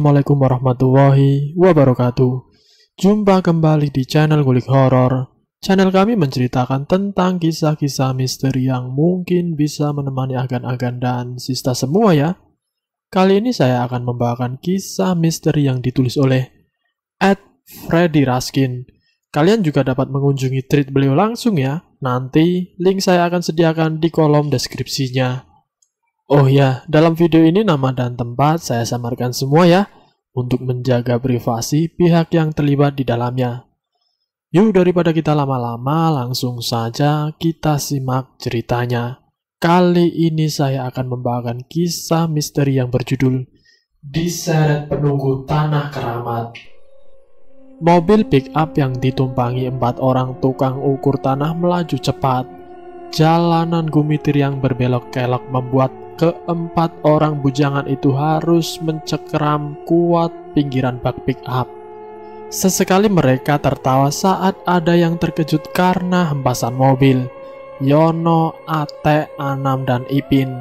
Assalamualaikum warahmatullahi wabarakatuh. Jumpa kembali di channel Ngulik Horor. Channel kami menceritakan tentang kisah-kisah misteri yang mungkin bisa menemani agan-agan dan sista semua ya. Kali ini saya akan membawakan kisah misteri yang ditulis oleh @Freddy Raskin. Kalian juga dapat mengunjungi tweet beliau langsung ya. Nanti link saya akan sediakan di kolom deskripsinya. Oh ya, dalam video ini nama dan tempat saya samarkan semua ya, untuk menjaga privasi pihak yang terlibat di dalamnya. Yuk daripada kita lama-lama, langsung saja kita simak ceritanya. Kali ini saya akan membawakan kisah misteri yang berjudul Diseret Penunggu Tanah Keramat. Mobil pick-up yang ditumpangi 4 orang tukang ukur tanah melaju cepat. Jalanan gumitir yang berbelok-kelok membuat keempat orang bujangan itu harus mencekram kuat pinggiran bak pick-up. Sesekali mereka tertawa saat ada yang terkejut karena hempasan mobil. Yono, Ate, Anam, dan Ipin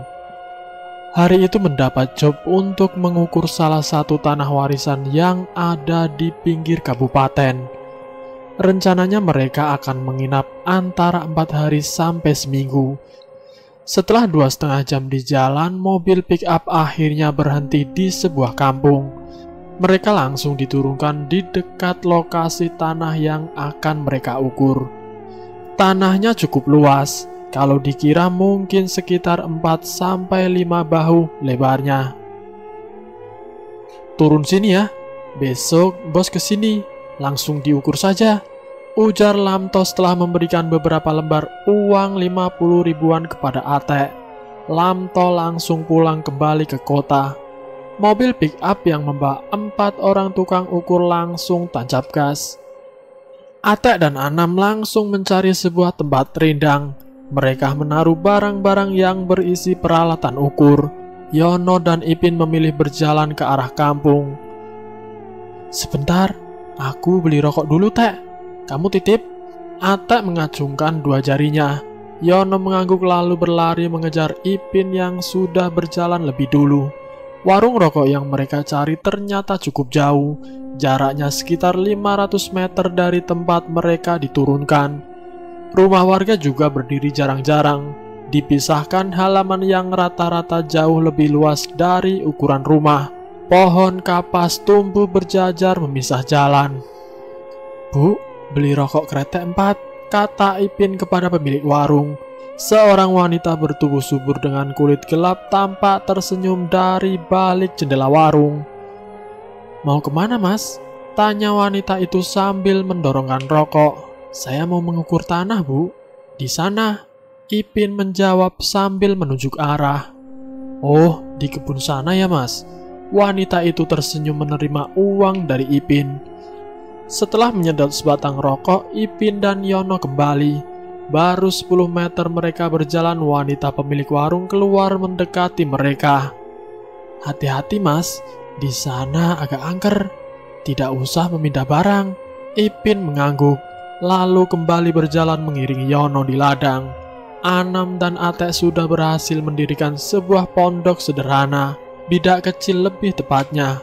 hari itu mendapat job untuk mengukur salah satu tanah warisan yang ada di pinggir kabupaten. Rencananya mereka akan menginap antara 4 hari sampai seminggu. Setelah 2,5 jam di jalan, mobil pick-up akhirnya berhenti di sebuah kampung. Mereka langsung diturunkan di dekat lokasi tanah yang akan mereka ukur. Tanahnya cukup luas, kalau dikira mungkin sekitar 4-5 bahu lebarnya. Turun sini ya, besok bos kesini, langsung diukur saja, ujar Lamto setelah memberikan beberapa lembar uang 50 ribuan kepada Ate. Lamto langsung pulang kembali ke kota. Mobil pick-up yang membawa 4 orang tukang ukur langsung tancap gas. Ate dan Anam langsung mencari sebuah tempat rindang. Mereka menaruh barang-barang yang berisi peralatan ukur. Yono dan Ipin memilih berjalan ke arah kampung. Sebentar, aku beli rokok dulu, Teh. Kamu titip? Ate mengacungkan 2 jarinya. Yono mengangguk lalu berlari mengejar Ipin yang sudah berjalan lebih dulu. Warung rokok yang mereka cari ternyata cukup jauh. Jaraknya sekitar 500 meter dari tempat mereka diturunkan. Rumah warga juga berdiri jarang-jarang. Dipisahkan halaman yang rata-rata jauh lebih luas dari ukuran rumah. Pohon kapas tumbuh berjajar memisah jalan. Bu, beli rokok kretek 4, kata Ipin kepada pemilik warung. Seorang wanita bertubuh subur dengan kulit gelap tampak tersenyum dari balik jendela warung. Mau kemana mas? Tanya wanita itu sambil mendorongkan rokok. Saya mau mengukur tanah bu. Di sana, Ipin menjawab sambil menunjuk arah. Oh, di kebun sana ya mas. Wanita itu tersenyum menerima uang dari Ipin. Setelah menyedot sebatang rokok, Ipin dan Yono kembali. Baru 10 meter mereka berjalan, wanita pemilik warung keluar mendekati mereka. Hati-hati mas, di sana agak angker. Tidak usah memindah barang. Ipin mengangguk, lalu kembali berjalan mengiringi Yono di ladang. Anam dan Ate sudah berhasil mendirikan sebuah pondok sederhana, bidak kecil lebih tepatnya.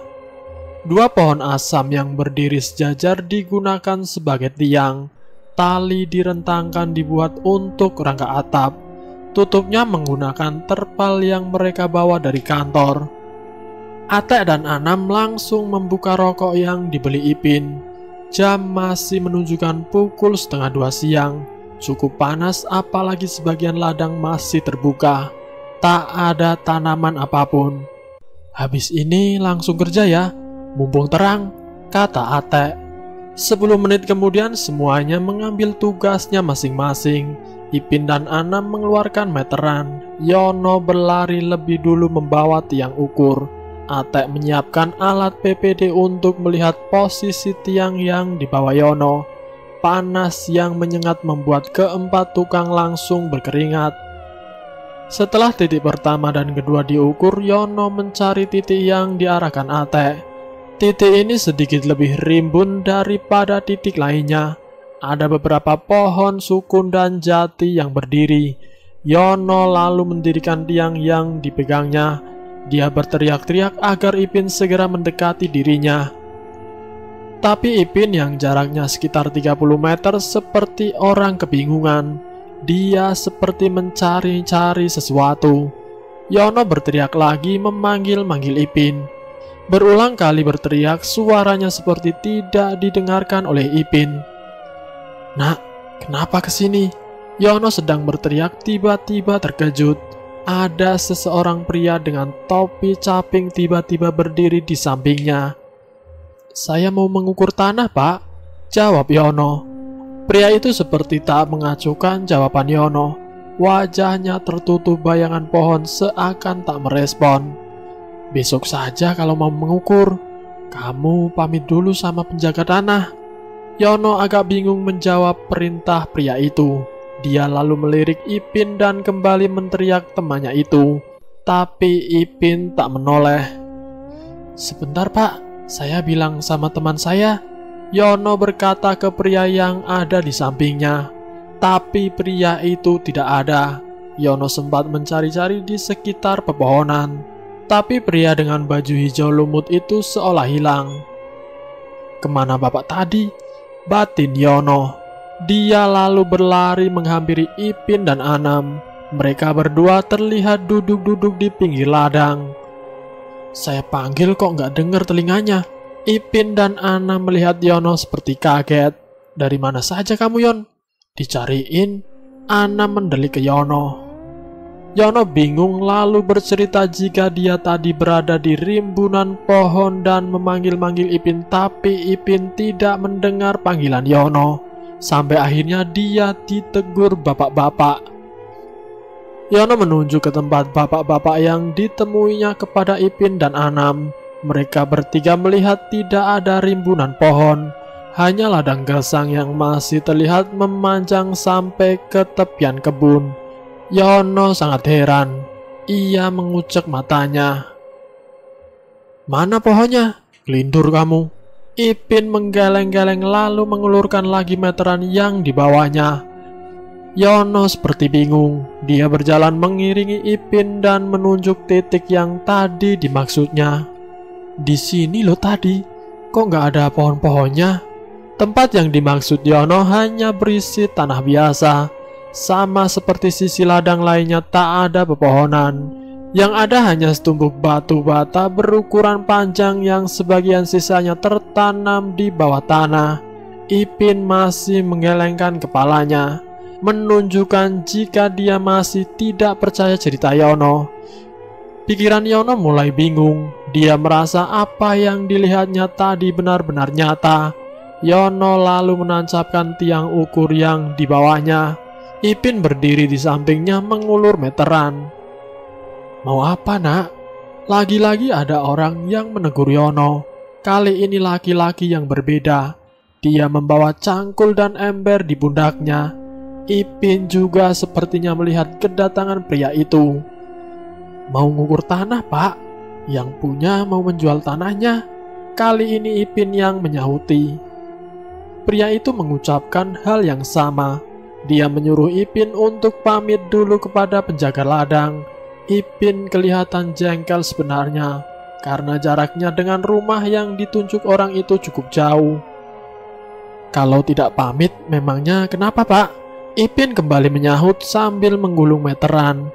2 pohon asam yang berdiri sejajar digunakan sebagai tiang. Tali direntangkan dibuat untuk rangka atap. Tutupnya menggunakan terpal yang mereka bawa dari kantor. Ate dan Anam langsung membuka rokok yang dibeli Ipin. Jam masih menunjukkan pukul 1:30 siang. Cukup panas apalagi sebagian ladang masih terbuka. Tak ada tanaman apapun. Habis ini langsung kerja ya, mumpung terang, kata Ate. 10 menit kemudian semuanya mengambil tugasnya masing-masing. Ipin dan Anam mengeluarkan meteran. Yono berlari lebih dulu membawa tiang ukur. Ate menyiapkan alat PPD untuk melihat posisi tiang yang dibawa Yono. Panas yang menyengat membuat keempat tukang langsung berkeringat. Setelah titik pertama dan kedua diukur, Yono mencari titik yang diarahkan Ate. Titik ini sedikit lebih rimbun daripada titik lainnya. Ada beberapa pohon sukun dan jati yang berdiri. Yono lalu mendirikan tiang yang dipegangnya. Dia berteriak-teriak agar Ipin segera mendekati dirinya. Tapi Ipin yang jaraknya sekitar 30 meter seperti orang kebingungan. Dia seperti mencari-cari sesuatu. Yono berteriak lagi memanggil-manggil Ipin. Berulang kali berteriak, suaranya seperti tidak didengarkan oleh Ipin. "Nak, kenapa kesini?" Yono sedang berteriak, tiba-tiba terkejut. Ada seseorang pria dengan topi caping tiba-tiba berdiri di sampingnya. "Saya mau mengukur tanah, Pak," jawab Yono. Pria itu seperti tak mengacuhkan jawaban Yono. Wajahnya tertutup bayangan pohon seakan tak merespon. "Besok saja kalau mau mengukur. Kamu pamit dulu sama penjaga tanah." Yono agak bingung menjawab perintah pria itu. Dia lalu melirik Ipin dan kembali menteriak temannya itu. Tapi Ipin tak menoleh. "Sebentar, Pak, saya bilang sama teman saya," Yono berkata ke pria yang ada di sampingnya. Tapi pria itu tidak ada. Yono sempat mencari-cari di sekitar pepohonan. Tapi pria dengan baju hijau lumut itu seolah hilang. "Kemana Bapak tadi?" batin Yono. Dia lalu berlari menghampiri Ipin dan Anam. Mereka berdua terlihat duduk-duduk di pinggir ladang. "Saya panggil kok nggak dengar telinganya." Ipin dan Anam melihat Yono seperti kaget. "Dari mana saja kamu, Yon?" "Dicariin." Anam mendelik ke Yono. Yono bingung lalu bercerita jika dia tadi berada di rimbunan pohon dan memanggil-manggil Ipin, tapi Ipin tidak mendengar panggilan Yono. Sampai akhirnya dia ditegur bapak-bapak. Yono menunjuk ke tempat bapak-bapak yang ditemuinya kepada Ipin dan Anam. Mereka bertiga melihat tidak ada rimbunan pohon, hanya ladang gersang yang masih terlihat memanjang sampai ke tepian kebun. Yono sangat heran. Ia mengucek matanya. "Mana pohonnya? Kelindur kamu." Ipin menggeleng-geleng lalu mengulurkan lagi meteran yang di bawahnya. Yono seperti bingung. Dia berjalan mengiringi Ipin dan menunjuk titik yang tadi dimaksudnya. "Di sini loh tadi. Kok nggak ada pohon-pohonnya?" Tempat yang dimaksud Yono hanya berisi tanah biasa. Sama seperti sisi ladang lainnya tak ada pepohonan. Yang ada hanya setumpuk batu bata berukuran panjang yang sebagian sisanya tertanam di bawah tanah. Ipin masih menggelengkan kepalanya, menunjukkan jika dia masih tidak percaya cerita Yono. Pikiran Yono mulai bingung. Dia merasa apa yang dilihatnya tadi benar-benar nyata. Yono lalu menancapkan tiang ukur yang di bawahnya. Ipin berdiri di sampingnya mengulur meteran. "Mau apa, Nak?" Lagi-lagi ada orang yang menegur Yono. Kali ini laki-laki yang berbeda. Dia membawa cangkul dan ember di pundaknya. Ipin juga sepertinya melihat kedatangan pria itu. "Mau ngukur tanah, Pak? Yang punya mau menjual tanahnya." Kali ini Ipin yang menyahuti. Pria itu mengucapkan hal yang sama. Dia menyuruh Ipin untuk pamit dulu kepada penjaga ladang. Ipin kelihatan jengkel sebenarnya, karena jaraknya dengan rumah yang ditunjuk orang itu cukup jauh. "Kalau tidak pamit, memangnya kenapa, Pak?" Ipin kembali menyahut sambil menggulung meteran.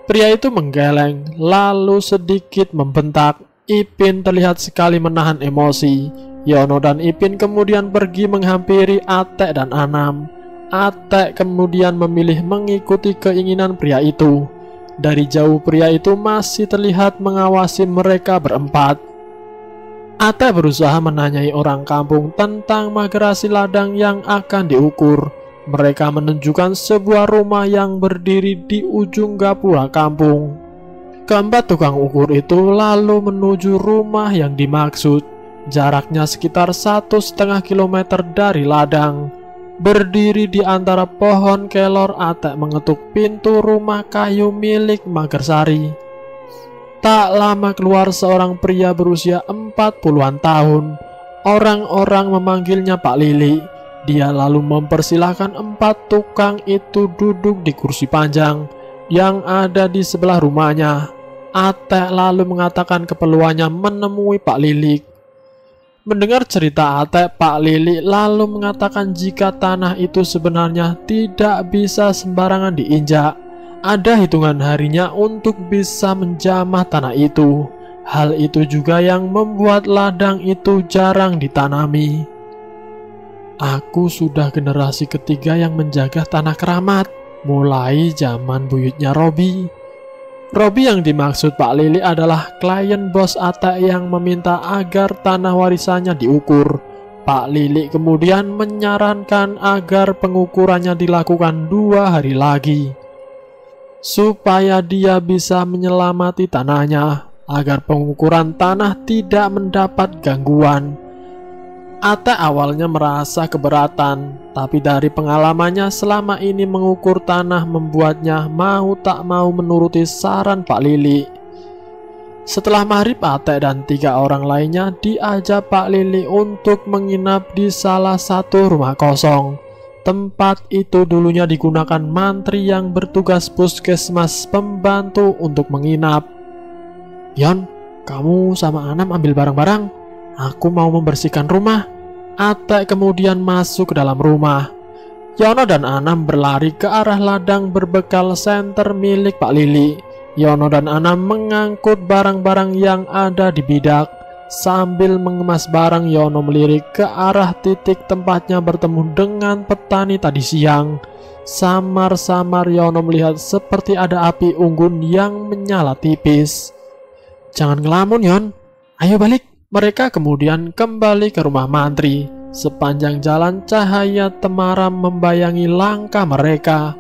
Pria itu menggeleng, lalu sedikit membentak. Ipin terlihat sekali menahan emosi. Yono dan Ipin kemudian pergi menghampiri Atek dan Anam. Atek kemudian memilih mengikuti keinginan pria itu. Dari jauh pria itu masih terlihat mengawasi mereka berempat. Atek berusaha menanyai orang kampung tentang magerasi ladang yang akan diukur. Mereka menunjukkan sebuah rumah yang berdiri di ujung gapura kampung. Keempat tukang ukur itu lalu menuju rumah yang dimaksud. Jaraknya sekitar 1,5 kilometer dari ladang. Berdiri di antara pohon kelor, Atek mengetuk pintu rumah kayu milik Magersari. Tak lama keluar seorang pria berusia 40-an tahun. Orang-orang memanggilnya Pak Lili. Dia lalu mempersilahkan 4 tukang itu duduk di kursi panjang yang ada di sebelah rumahnya. Atek lalu mengatakan keperluannya menemui Pak Lilik. Mendengar cerita Atek, Pak Lilik lalu mengatakan jika tanah itu sebenarnya tidak bisa sembarangan diinjak. Ada hitungan harinya untuk bisa menjamah tanah itu. Hal itu juga yang membuat ladang itu jarang ditanami. Aku sudah generasi ketiga yang menjaga tanah keramat, mulai zaman buyutnya Robi. Robi yang dimaksud Pak Lili adalah klien bos Atek yang meminta agar tanah warisannya diukur. Pak Lili kemudian menyarankan agar pengukurannya dilakukan 2 hari lagi, supaya dia bisa menyelamati tanahnya, agar pengukuran tanah tidak mendapat gangguan. Atek awalnya merasa keberatan, tapi dari pengalamannya selama ini mengukur tanah membuatnya mau tak mau menuruti saran Pak Lili. Setelah maghrib, Atek dan 3 orang lainnya diajak Pak Lili untuk menginap di salah satu rumah kosong. Tempat itu dulunya digunakan mantri yang bertugas puskesmas pembantu untuk menginap. "Yon, kamu sama Anam ambil barang-barang. Aku mau membersihkan rumah." Atek kemudian masuk ke dalam rumah. Yono dan Anam berlari ke arah ladang berbekal senter milik Pak Lili. Yono dan Anam mengangkut barang-barang yang ada di bidak. Sambil mengemas barang, Yono melirik ke arah titik tempatnya bertemu dengan petani tadi siang. Samar-samar Yono melihat seperti ada api unggun yang menyala tipis. "Jangan ngelamun, Yon. Ayo balik." Mereka kemudian kembali ke rumah mantri. Sepanjang jalan cahaya temaram membayangi langkah mereka.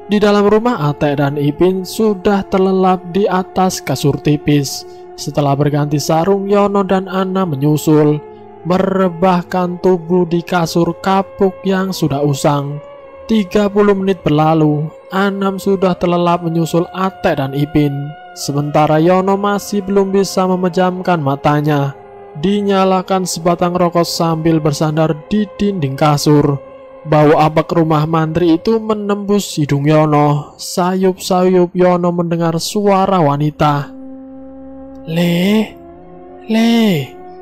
Di dalam rumah, Atek dan Ipin sudah terlelap di atas kasur tipis. Setelah berganti sarung, Yono dan Ana menyusul, merebahkan tubuh di kasur kapuk yang sudah usang. 30 menit berlalu, Anam sudah terlelap menyusul Atek dan Ipin. Sementara Yono masih belum bisa memejamkan matanya. Dinyalakan sebatang rokok sambil bersandar di dinding kasur. Bau abak rumah mantri itu menembus hidung Yono. Sayup-sayup Yono mendengar suara wanita. Le.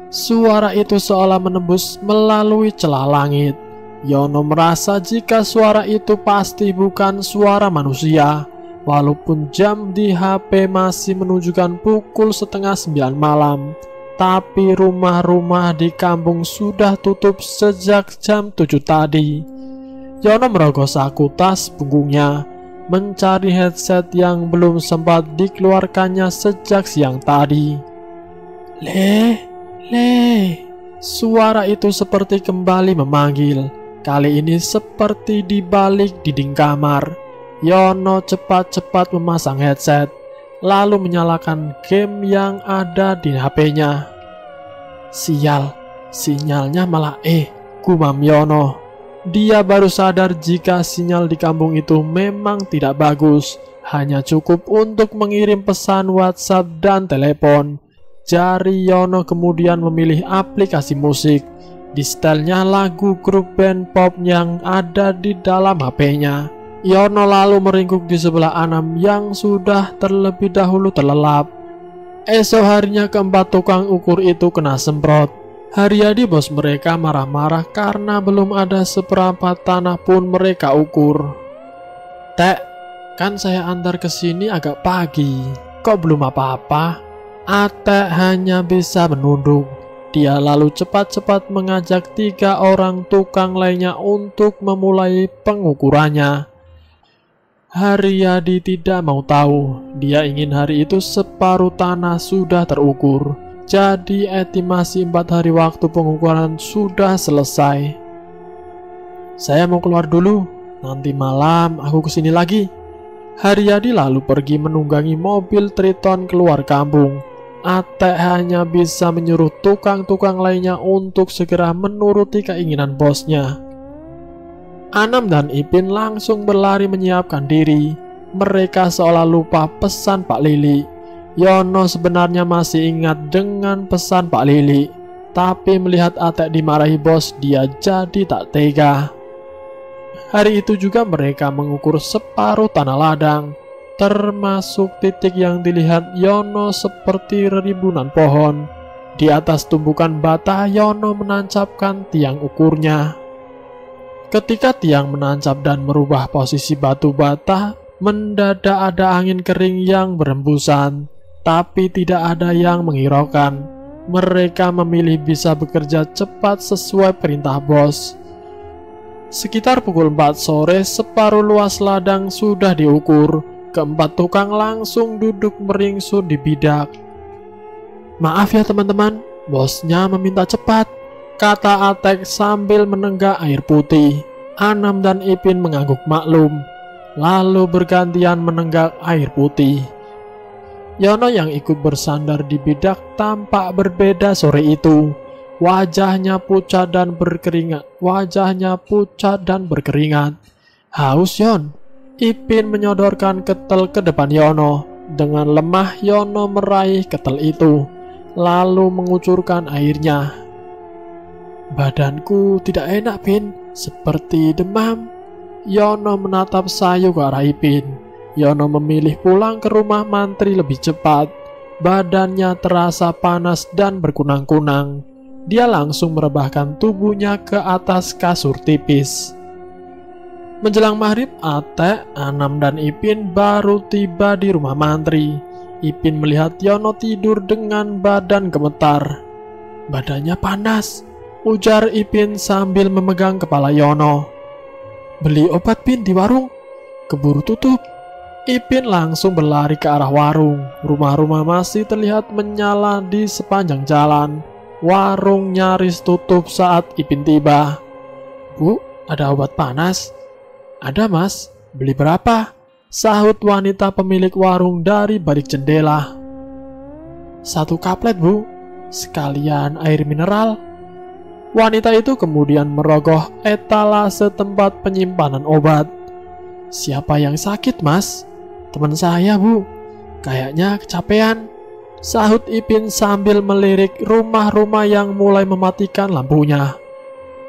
Suara itu seolah menembus melalui celah langit. Yono merasa jika suara itu pasti bukan suara manusia. Walaupun jam di HP masih menunjukkan pukul 8:30 malam, tapi rumah-rumah di kampung sudah tutup sejak jam 7 tadi. Yono merogoh saku tas punggungnya, mencari headset yang belum sempat dikeluarkannya sejak siang tadi. Le. Suara itu seperti kembali memanggil. Kali ini seperti di balik dinding kamar. Yono cepat-cepat memasang headset, lalu menyalakan game yang ada di HP-nya. Sinyalnya malah gumam Yono. Dia baru sadar jika sinyal di kampung itu memang tidak bagus, hanya cukup untuk mengirim pesan WhatsApp dan telepon. Jari Yono kemudian memilih aplikasi musik. Di setelnya lagu grup band pop yang ada di dalam HP-nya. Yono lalu meringkuk di sebelah Anam yang sudah terlebih dahulu terlelap. Esok harinya keempat tukang ukur itu kena semprot. Haryadi bos mereka marah-marah karena belum ada seperempat tanah pun mereka ukur. "Tek, kan saya antar ke sini agak pagi. Kok belum apa-apa?" Atek hanya bisa menunduk. Dia lalu cepat-cepat mengajak 3 orang tukang lainnya untuk memulai pengukurannya. Haryadi tidak mau tahu. Dia ingin hari itu separuh tanah sudah terukur. Jadi estimasi 4 hari waktu pengukuran sudah selesai. "Saya mau keluar dulu. Nanti malam aku kesini lagi." Haryadi lalu pergi menunggangi mobil Triton keluar kampung. Atek hanya bisa menyuruh tukang-tukang lainnya untuk segera menuruti keinginan bosnya. Anam dan Ipin langsung berlari menyiapkan diri. Mereka seolah lupa pesan Pak Lili. Yono sebenarnya masih ingat dengan pesan Pak Lili, tapi melihat Atek dimarahi bos, dia jadi tak tega. Hari itu juga mereka mengukur separuh tanah ladang. termasuk titik yang dilihat Yono seperti rimbunan pohon. Di atas tumbukan bata, Yono menancapkan tiang ukurnya. Ketika tiang menancap dan merubah posisi batu bata, mendadak ada angin kering yang berembusan, tapi tidak ada yang menghiraukan. Mereka memilih bisa bekerja cepat sesuai perintah bos. Sekitar pukul 4 sore, separuh luas ladang sudah diukur. Keempat tukang langsung duduk meringsut di bidak. "Maaf ya teman-teman, bosnya meminta cepat," kata Atek sambil menenggak air putih. Anam dan Ipin mengangguk maklum, lalu bergantian menenggak air putih. Yono yang ikut bersandar di bidak tampak berbeda sore itu. Wajahnya pucat dan berkeringat. "Haus, Yon?" Ipin menyodorkan ketel ke depan Yono. Dengan lemah Yono meraih ketel itu, lalu mengucurkan airnya. "Badanku tidak enak, Pin, seperti demam." Yono menatap sayu ke arah Ipin. Yono memilih pulang ke rumah mantri lebih cepat. Badannya terasa panas dan berkunang-kunang. Dia langsung merebahkan tubuhnya ke atas kasur tipis. Menjelang maghrib, Atek, Anam, dan Ipin baru tiba di rumah mantri. Ipin melihat Yono tidur dengan badan gemetar. "Badannya panas," ujar Ipin sambil memegang kepala Yono. "Beli obat, Pin, di warung, keburu tutup." Ipin langsung berlari ke arah warung. Rumah-rumah masih terlihat menyala di sepanjang jalan. Warung nyaris tutup saat Ipin tiba. "Bu, ada obat panas?" "Ada, Mas. Beli berapa?" sahut wanita pemilik warung dari balik jendela. "1 kaplet, Bu. Sekalian air mineral." Wanita itu kemudian merogoh etalase tempat penyimpanan obat. "Siapa yang sakit, Mas?" "Teman saya, Bu. Kayaknya kecapean," sahut Ipin sambil melirik rumah-rumah yang mulai mematikan lampunya.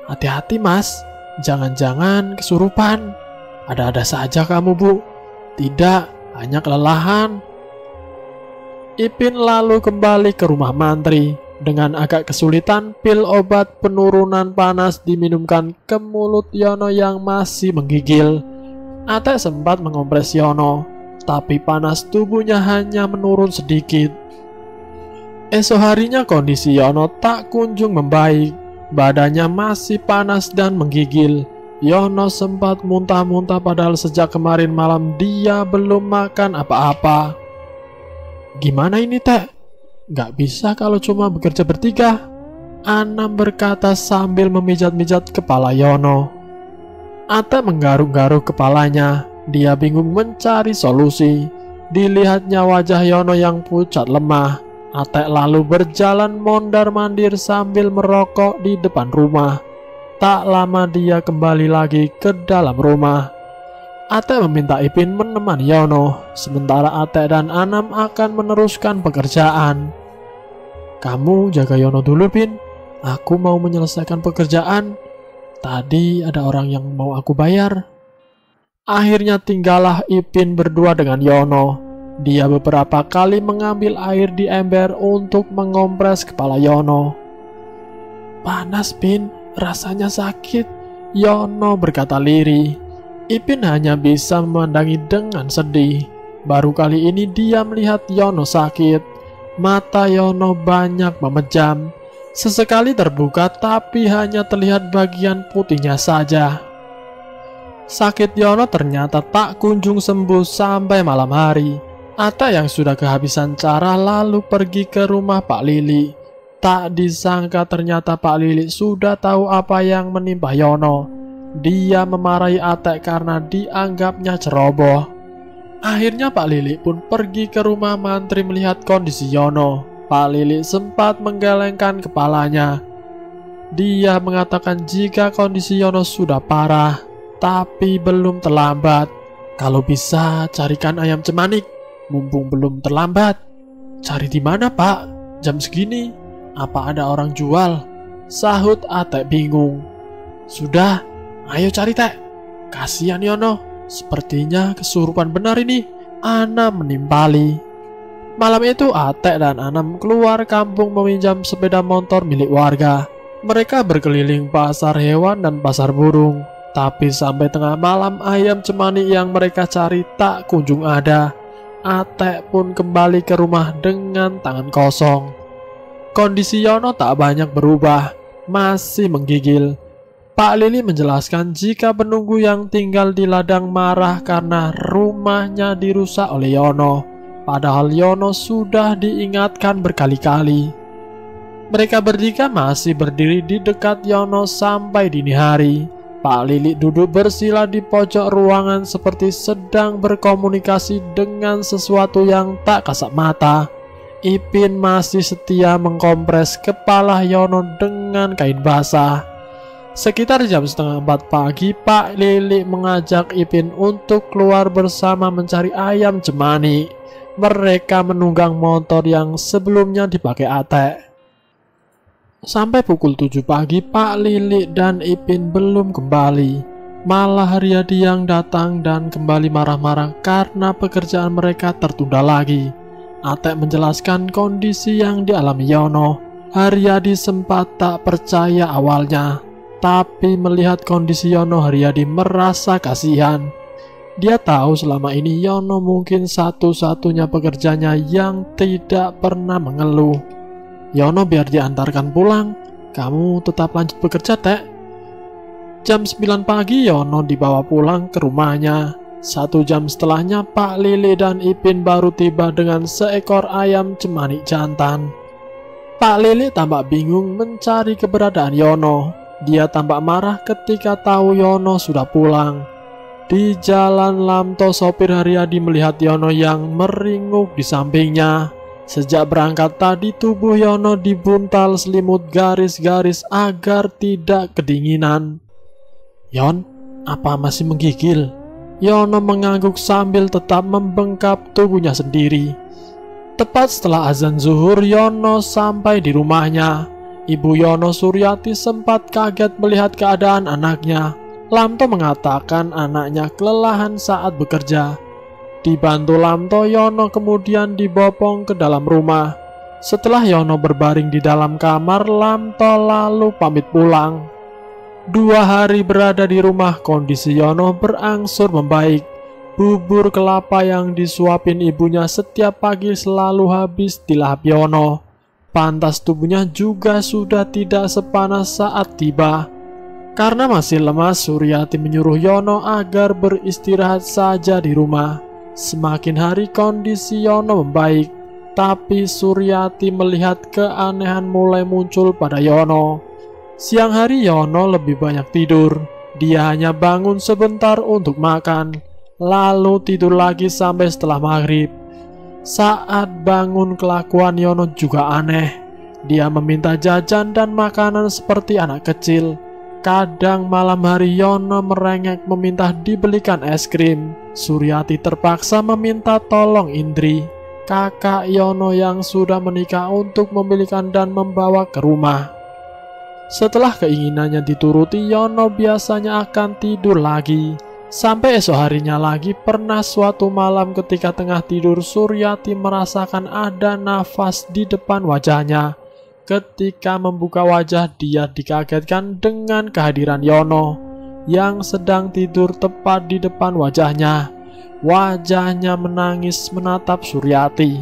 "Hati-hati, Mas. Jangan-jangan kesurupan." "Ada-ada saja kamu, Bu." "Tidak, hanya kelelahan." Ipin lalu kembali ke rumah mantri. Dengan agak kesulitan, pil obat penurunan panas diminumkan ke mulut Yono yang masih menggigil. Atek sempat mengompres Yono, tapi panas tubuhnya hanya menurun sedikit. Esok harinya kondisi Yono tak kunjung membaik. Badannya masih panas dan menggigil. Yono sempat muntah-muntah padahal sejak kemarin malam dia belum makan apa-apa. "Gimana ini, Teh? Gak bisa kalau cuma bekerja bertiga," Anam berkata sambil memijat-mijat kepala Yono. Atek menggaruk-garuk kepalanya. Dia bingung mencari solusi. Dilihatnya wajah Yono yang pucat lemah. Atek lalu berjalan mondar-mandir sambil merokok di depan rumah. Tak lama dia kembali lagi ke dalam rumah. Atek meminta Ipin menemani Yono, sementara Atek dan Anam akan meneruskan pekerjaan. "Kamu jaga Yono dulu, Pin. Aku mau menyelesaikan pekerjaan. Tadi ada orang yang mau aku bayar." Akhirnya tinggallah Ipin berdua dengan Yono. Dia beberapa kali mengambil air di ember untuk mengompres kepala Yono. "Panas, Pin. Rasanya sakit," Yono berkata lirih. Ipin hanya bisa memandangi dengan sedih. Baru kali ini dia melihat Yono sakit. Mata Yono banyak memejam. Sesekali terbuka tapi hanya terlihat bagian putihnya saja. Sakit Yono ternyata tak kunjung sembuh sampai malam hari. Atek yang sudah kehabisan cara lalu pergi ke rumah Pak Lili. Tak disangka ternyata Pak Lili sudah tahu apa yang menimpa Yono. Dia memarahi Atek karena dianggapnya ceroboh. Akhirnya Pak Lili pun pergi ke rumah mantri melihat kondisi Yono. Pak Lili sempat menggelengkan kepalanya. Dia mengatakan jika kondisi Yono sudah parah, tapi belum terlambat. Kalau bisa carikan ayam cemanik, mumpung belum terlambat. "Cari di mana, Pak? Jam segini? Apa ada orang jual?" sahut Atek bingung. "Sudah, ayo cari, Tek. Kasihan Yono, sepertinya kesurupan benar ini," Anam menimpali. Malam itu Atek dan Anam keluar kampung meminjam sepeda motor milik warga. Mereka berkeliling pasar hewan dan pasar burung. Tapi sampai tengah malam ayam cemani yang mereka cari tak kunjung ada. Atek pun kembali ke rumah dengan tangan kosong. Kondisi Yono tak banyak berubah, masih menggigil. Pak Lili menjelaskan jika penunggu yang tinggal di ladang marah karena rumahnya dirusak oleh Yono. Padahal Yono sudah diingatkan berkali-kali. Mereka bertiga masih berdiri di dekat Yono sampai dini hari. Pak Lili duduk bersila di pojok ruangan seperti sedang berkomunikasi dengan sesuatu yang tak kasat mata. Ipin masih setia mengkompres kepala Yono dengan kain basah. Sekitar jam 3:30 pagi, Pak Lili mengajak Ipin untuk keluar bersama mencari ayam cemani. Mereka menunggang motor yang sebelumnya dipakai Atek. Sampai pukul 7 pagi, Pak Lili dan Ipin belum kembali. Malah Haryadi yang datang dan kembali marah-marah karena pekerjaan mereka tertunda lagi. Atek menjelaskan kondisi yang dialami Yono. Haryadi sempat tak percaya awalnya, tapi melihat kondisi Yono, Haryadi merasa kasihan. Dia tahu selama ini Yono mungkin satu-satunya pekerjanya yang tidak pernah mengeluh. Yono, biar diantarkan pulang. Kamu tetap lanjut bekerja, Tek. Jam 9 pagi Yono dibawa pulang ke rumahnya. 1 jam setelahnya Pak Lili dan Ipin baru tiba dengan seekor ayam cemani jantan. Pak Lili tampak bingung mencari keberadaan Yono. Dia tampak marah ketika tahu Yono sudah pulang. Di jalan Lamto, sopir Haryadi melihat Yono yang meringuk di sampingnya. Sejak berangkat tadi tubuh Yono dibuntal selimut garis-garis agar tidak kedinginan. Yon, apa masih menggigil? Yono mengangguk sambil tetap membengkap tubuhnya sendiri. Tepat setelah azan zuhur, Yono sampai di rumahnya. Ibu Yono, Suryati, sempat kaget melihat keadaan anaknya. Lamto mengatakan anaknya kelelahan saat bekerja. Dibantu Lamto, Yono kemudian dibopong ke dalam rumah. Setelah Yono berbaring di dalam kamar, Lamto lalu pamit pulang. 2 hari berada di rumah, kondisi Yono berangsur membaik. Bubur kelapa yang disuapin ibunya setiap pagi selalu habis dilahap Yono. Pantas tubuhnya juga sudah tidak sepanas saat tiba. Karena masih lemas, Suryati menyuruh Yono agar beristirahat saja di rumah. Semakin hari kondisi Yono membaik, tapi Suryati melihat keanehan mulai muncul pada Yono. Siang hari Yono lebih banyak tidur. Dia hanya bangun sebentar untuk makan, lalu tidur lagi sampai setelah maghrib. Saat bangun kelakuan Yono juga aneh. Dia meminta jajan dan makanan seperti anak kecil. Kadang malam hari Yono merengek meminta dibelikan es krim. Suryati terpaksa meminta tolong Indri, kakak Yono yang sudah menikah, untuk membelikan dan membawa ke rumah. Setelah keinginannya dituruti, Yono biasanya akan tidur lagi. Sampai esok harinya lagi, pernah suatu malam ketika tengah tidur, Suryati merasakan ada nafas di depan wajahnya. Ketika membuka wajah, dia dikagetkan dengan kehadiran Yono yang sedang tidur tepat di depan wajahnya. Wajahnya menangis menatap Suryati.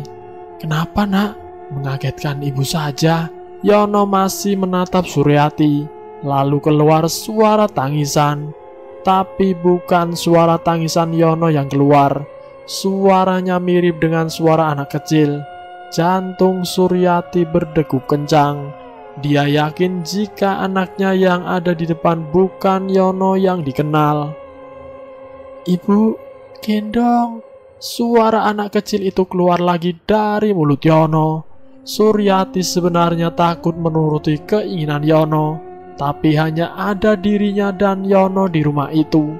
Kenapa, nak? Mengagetkan ibu saja. Yono masih menatap Suryati. Lalu keluar suara tangisan. Tapi bukan suara tangisan Yono yang keluar. Suaranya mirip dengan suara anak kecil. Jantung Suryati berdegup kencang. Dia yakin jika anaknya yang ada di depan bukan Yono yang dikenal. Ibu, gendong. Suara anak kecil itu keluar lagi dari mulut Yono. Suryati sebenarnya takut menuruti keinginan Yono, tapi hanya ada dirinya dan Yono di rumah itu.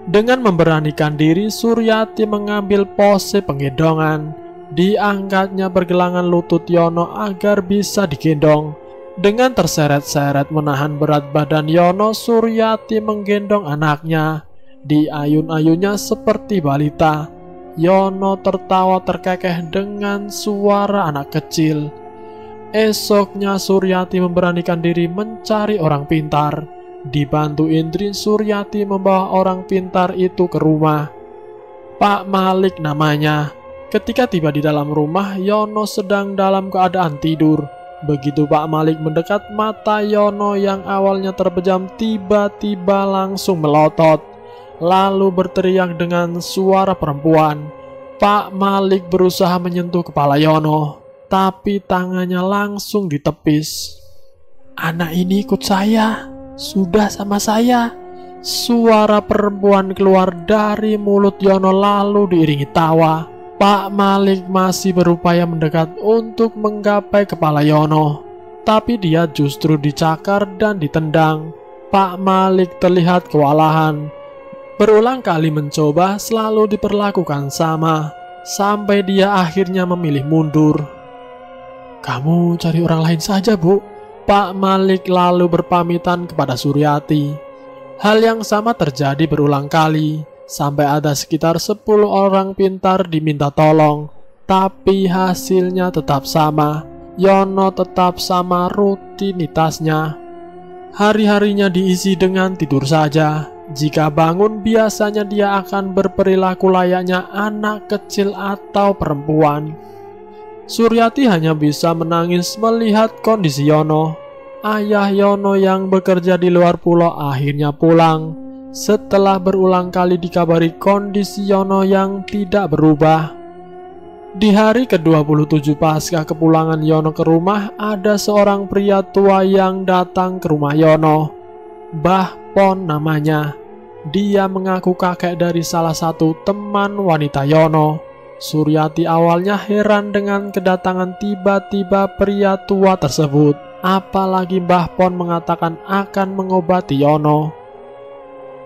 Dengan memberanikan diri, Suryati mengambil pose penggendongan. Diangkatnya pergelangan lutut Yono agar bisa digendong. Dengan terseret-seret menahan berat badan Yono, Suryati menggendong anaknya. Diayun-ayunnya seperti balita. Yono tertawa terkekeh dengan suara anak kecil. Esoknya Suryati memberanikan diri mencari orang pintar. Dibantu Indri, Suryati membawa orang pintar itu ke rumah. Pak Malik namanya. Ketika tiba di dalam rumah, Yono sedang dalam keadaan tidur. Begitu Pak Malik mendekat, mata Yono yang awalnya terpejam tiba-tiba langsung melotot, lalu berteriak dengan suara perempuan. Pak Malik berusaha menyentuh kepala Yono, tapi tangannya langsung ditepis. "Anak ini ikut saya, sudah sama saya." Suara perempuan keluar dari mulut Yono lalu diiringi tawa. Pak Malik masih berupaya mendekat untuk menggapai kepala Yono, tapi dia justru dicakar dan ditendang. Pak Malik terlihat kewalahan. Berulang kali mencoba, selalu diperlakukan sama, sampai dia akhirnya memilih mundur. "Kamu cari orang lain saja, Bu." Pak Malik lalu berpamitan kepada Suryati. Hal yang sama terjadi berulang kali, sampai ada sekitar 10 orang pintar diminta tolong, tapi hasilnya tetap sama. Yono tetap sama rutinitasnya. Hari-harinya diisi dengan tidur saja. Jika bangun, biasanya dia akan berperilaku layaknya anak kecil atau perempuan. Suryati hanya bisa menangis melihat kondisi Yono. Ayah Yono yang bekerja di luar pulau akhirnya pulang. Setelah berulang kali dikabari kondisi Yono yang tidak berubah. Di hari ke-27 pasca kepulangan Yono ke rumah, ada seorang pria tua yang datang ke rumah Yono. Mbah Pon namanya. Dia mengaku kakek dari salah satu teman wanita Yono. Suryati awalnya heran dengan kedatangan tiba-tiba pria tua tersebut. Apalagi Mbah Pon mengatakan akan mengobati Yono.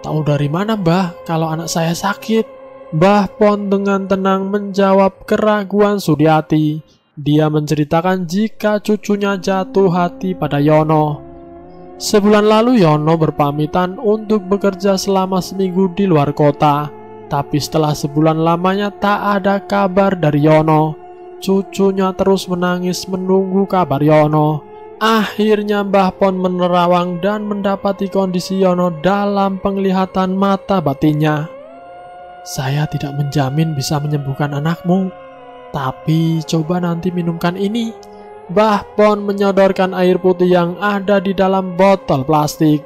"Tahu dari mana, Mbah, kalau anak saya sakit?" Mbah Pon dengan tenang menjawab keraguan Suryati. Dia menceritakan jika cucunya jatuh hati pada Yono. Sebulan lalu Yono berpamitan untuk bekerja selama seminggu di luar kota. Tapi setelah sebulan lamanya tak ada kabar dari Yono. Cucunya terus menangis menunggu kabar Yono. Akhirnya Mbah Pon menerawang dan mendapati kondisi Yono dalam penglihatan mata batinnya. "Saya tidak menjamin bisa menyembuhkan anakmu, tapi coba nanti minumkan ini." Mbah Pon menyodorkan air putih yang ada di dalam botol plastik.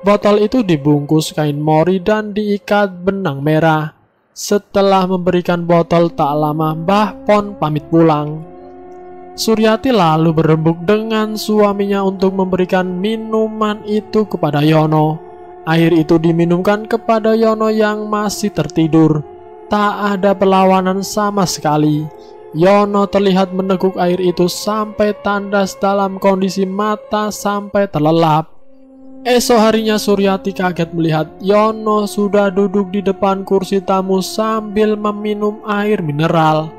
Botol itu dibungkus kain mori dan diikat benang merah. Setelah memberikan botol, tak lama Mbah Pon pamit pulang. Suryati lalu berembuk dengan suaminya untuk memberikan minuman itu kepada Yono. Air itu diminumkan kepada Yono yang masih tertidur. Tak ada perlawanan sama sekali. Yono terlihat meneguk air itu sampai tandas dalam kondisi mata sampai terlelap. Esok harinya Suryati kaget melihat Yono sudah duduk di depan kursi tamu sambil meminum air mineral.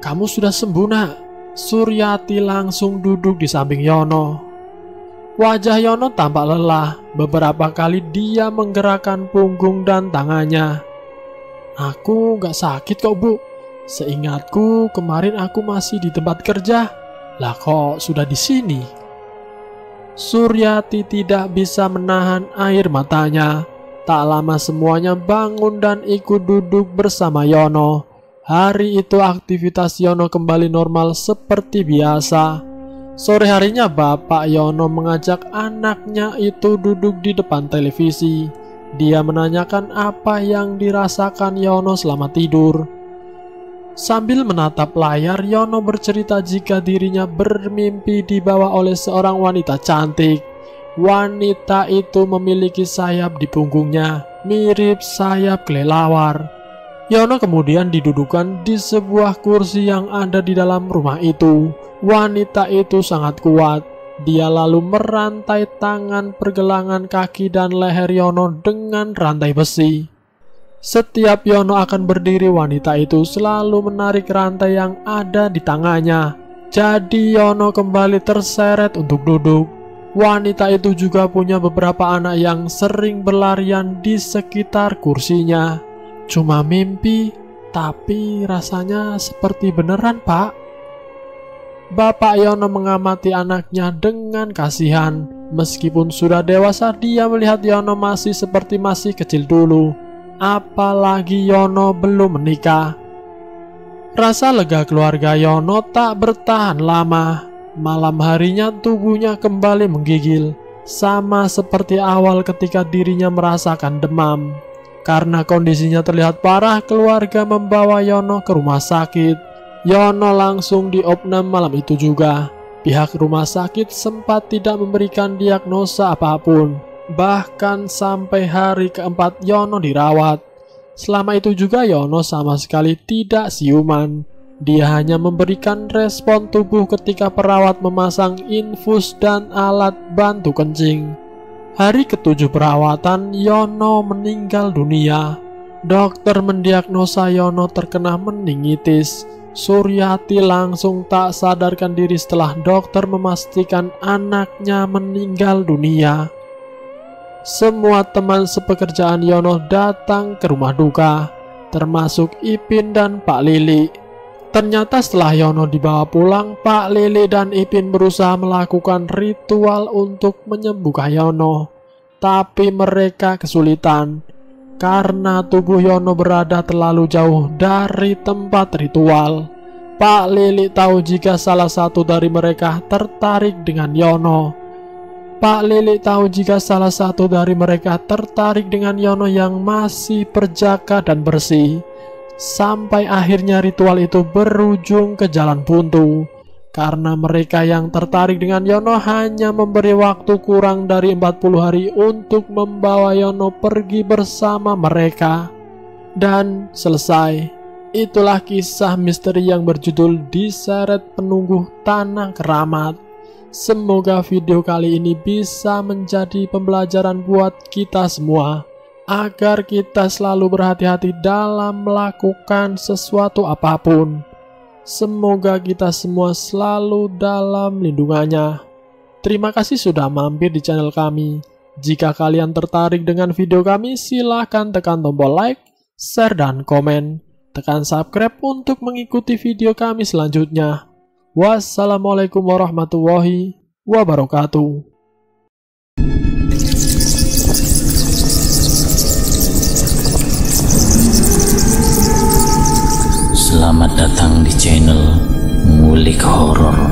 "Kamu sudah sembuh, Nak?" Suryati langsung duduk di samping Yono. Wajah Yono tampak lelah. Beberapa kali dia menggerakkan punggung dan tangannya. "Aku gak sakit kok, Bu. Seingatku kemarin aku masih di tempat kerja. Lah kok sudah di sini?" Suryati tidak bisa menahan air matanya. Tak lama semuanya bangun dan ikut duduk bersama Yono. Hari itu aktivitas Yono kembali normal seperti biasa. Sore harinya Bapak Yono mengajak anaknya itu duduk di depan televisi. Dia menanyakan apa yang dirasakan Yono selama tidur. Sambil menatap layar, Yono bercerita jika dirinya bermimpi dibawa oleh seorang wanita cantik. Wanita itu memiliki sayap di punggungnya, mirip sayap kelelawar. Yono kemudian didudukan di sebuah kursi yang ada di dalam rumah itu. Wanita itu sangat kuat. Dia lalu merantai tangan, pergelangan kaki dan leher Yono dengan rantai besi. Setiap Yono akan berdiri, wanita itu selalu menarik rantai yang ada di tangannya. Jadi Yono kembali terseret untuk duduk. Wanita itu juga punya beberapa anak yang sering berlarian di sekitar kursinya. Cuma mimpi, Tapi rasanya seperti beneran, Pak. Bapak Yono mengamati anaknya dengan kasihan. Meskipun sudah dewasa, dia melihat Yono masih seperti masih kecil dulu. Apalagi Yono belum menikah. Rasa lega keluarga Yono tak bertahan lama. Malam harinya tubuhnya kembali menggigil. Sama seperti awal ketika dirinya merasakan demam. Karena kondisinya terlihat parah, keluarga membawa Yono ke rumah sakit. Yono langsung diopnam malam itu juga. Pihak rumah sakit sempat tidak memberikan diagnosa apapun. Bahkan sampai hari keempat Yono dirawat. Selama itu juga Yono sama sekali tidak siuman. Dia hanya memberikan respon tubuh ketika perawat memasang infus dan alat bantu kencing. Hari ke-7 perawatan, Yono meninggal dunia. Dokter mendiagnosa Yono terkena meningitis. Suryati langsung tak sadarkan diri setelah dokter memastikan anaknya meninggal dunia. Semua teman sepekerjaan Yono datang ke rumah duka, termasuk Ipin dan Pak Lili. Ternyata setelah Yono dibawa pulang, Pak Lili dan Ipin berusaha melakukan ritual untuk menyembuhkan Yono. Tapi mereka kesulitan, karena tubuh Yono berada terlalu jauh dari tempat ritual. Pak Lili tahu jika salah satu dari mereka tertarik dengan Yono. Pak Lili tahu jika salah satu dari mereka tertarik dengan Yono yang masih berjaga dan bersih. Sampai akhirnya ritual itu berujung ke jalan buntu. Karena mereka yang tertarik dengan Yono hanya memberi waktu kurang dari 40 hari untuk membawa Yono pergi bersama mereka. Dan selesai. Itulah kisah misteri yang berjudul Diseret Penunggu Tanah Keramat. Semoga video kali ini bisa menjadi pembelajaran buat kita semua, agar kita selalu berhati-hati dalam melakukan sesuatu apapun. Semoga kita semua selalu dalam lindungannya. Terima kasih sudah mampir di channel kami. Jika kalian tertarik dengan video kami, silahkan tekan tombol like, share, dan komen. Tekan subscribe untuk mengikuti video kami selanjutnya. Wassalamualaikum warahmatullahi wabarakatuh. Selamat datang di channel Ngulik Horor.